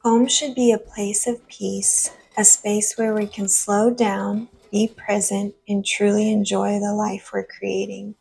Home should be a place of peace, a space where we can slow down, be present, and truly enjoy the life we're creating.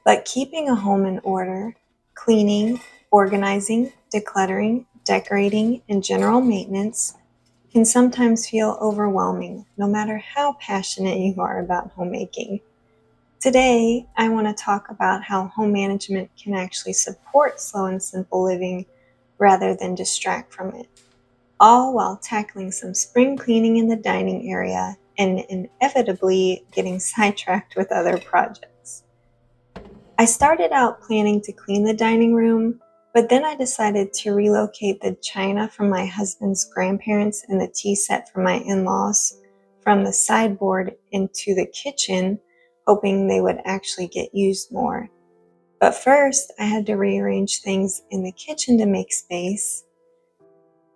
But keeping a home in order, cleaning, organizing, decluttering, decorating, and general maintenance can sometimes feel overwhelming, no matter how passionate you are about homemaking. Today, I want to talk about how home management can actually support slow and simple living rather than distract from it, all while tackling some spring cleaning in the dining area and inevitably getting sidetracked with other projects. I started out planning to clean the dining room, but then I decided to relocate the china from my husband's grandparents and the tea set from my in-laws from the sideboard into the kitchen, hoping they would actually get used more. But first, I had to rearrange things in the kitchen to make space.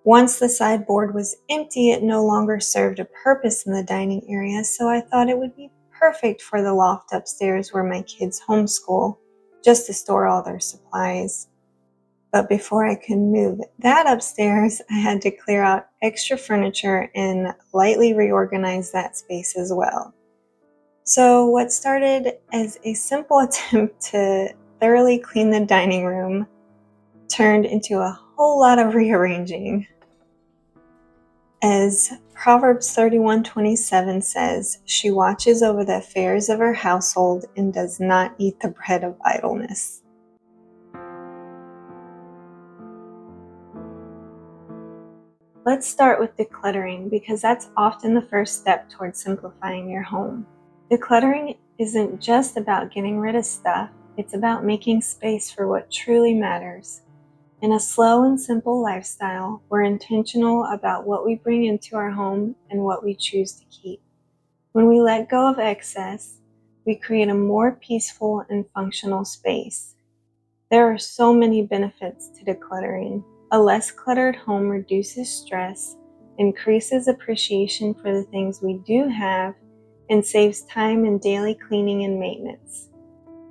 Once the sideboard was empty, it no longer served a purpose in the dining area, so I thought it would be perfect for the loft upstairs where my kids homeschool, just to store all their supplies. But before I could move that upstairs, I had to clear out extra furniture and lightly reorganize that space as well. So what started as a simple attempt to thoroughly clean the dining room turned into a whole lot of rearranging. As Proverbs 31:27 says, she watches over the affairs of her household and does not eat the bread of idleness. Let's start with decluttering because that's often the first step towards simplifying your home. Decluttering isn't just about getting rid of stuff, it's about making space for what truly matters. In a slow and simple lifestyle, we're intentional about what we bring into our home and what we choose to keep. When we let go of excess, we create a more peaceful and functional space. There are so many benefits to decluttering. A less cluttered home reduces stress, increases appreciation for the things we do have, and saves time in daily cleaning and maintenance.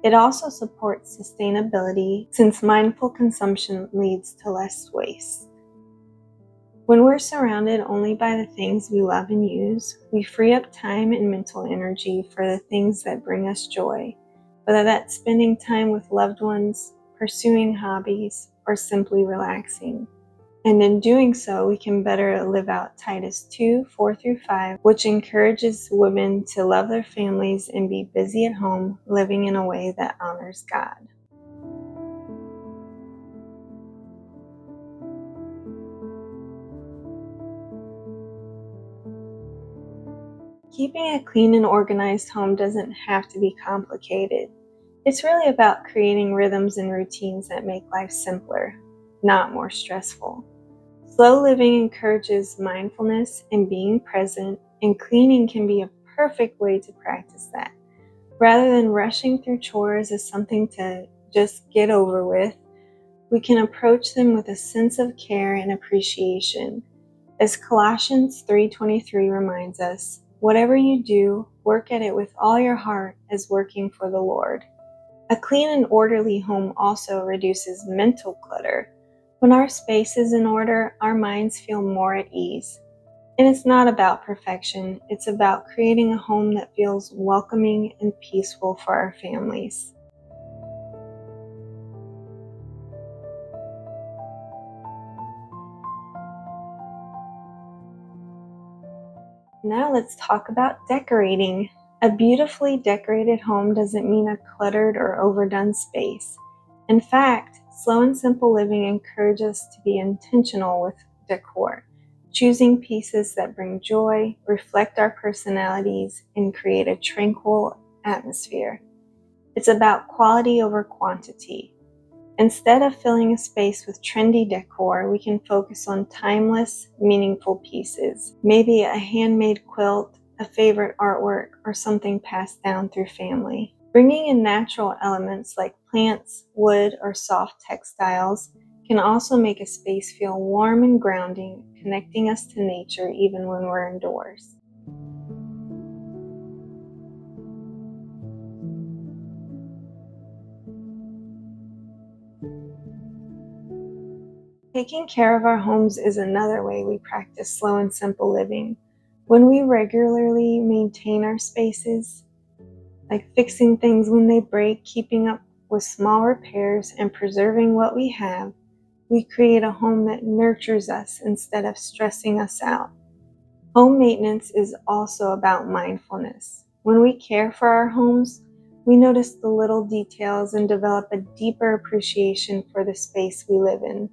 It also supports sustainability since mindful consumption leads to less waste. When we're surrounded only by the things we love and use, we free up time and mental energy for the things that bring us joy, whether that's spending time with loved ones, pursuing hobbies, or simply relaxing. And in doing so, we can better live out Titus 2:4-5, which encourages women to love their families and be busy at home, living in a way that honors God. Keeping a clean and organized home doesn't have to be complicated. It's really about creating rhythms and routines that make life simpler, not more stressful. Slow living encourages mindfulness and being present, and cleaning can be a perfect way to practice that. Rather than rushing through chores as something to just get over with, we can approach them with a sense of care and appreciation. As Colossians 3:23 reminds us, whatever you do, work at it with all your heart as working for the Lord. A clean and orderly home also reduces mental clutter. When our space is in order, our minds feel more at ease. And it's not about perfection, it's about creating a home that feels welcoming and peaceful for our families. Now let's talk about decorating. A beautifully decorated home doesn't mean a cluttered or overdone space. In fact, slow and simple living encourages us to be intentional with decor, choosing pieces that bring joy, reflect our personalities, and create a tranquil atmosphere. It's about quality over quantity. Instead of filling a space with trendy decor, we can focus on timeless, meaningful pieces. Maybe a handmade quilt, a favorite artwork, or something passed down through family. Bringing in natural elements like plants, wood, or soft textiles can also make a space feel warm and grounding, connecting us to nature even when we're indoors. Taking care of our homes is another way we practice slow and simple living. When we regularly maintain our spaces, like fixing things when they break, keeping up with small repairs, and preserving what we have, we create a home that nurtures us instead of stressing us out. Home maintenance is also about mindfulness. When we care for our homes, we notice the little details and develop a deeper appreciation for the space we live in.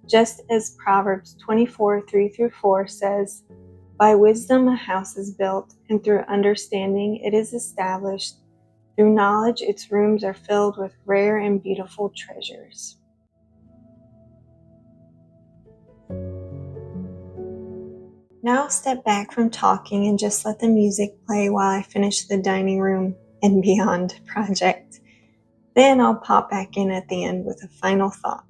Just as Proverbs 24:3-4 says, "By wisdom a house is built, and through understanding it is established. Through knowledge its rooms are filled with rare and beautiful treasures." Now I'll step back from talking and just let the music play while I finish the dining room and beyond project. Then I'll pop back in at the end with a final thought.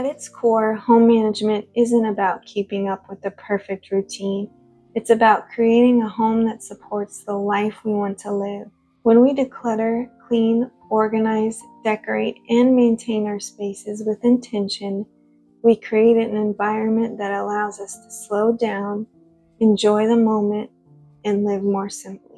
At its core, home management isn't about keeping up with the perfect routine. It's about creating a home that supports the life we want to live. When we declutter, clean, organize, decorate, and maintain our spaces with intention, we create an environment that allows us to slow down, enjoy the moment, and live more simply.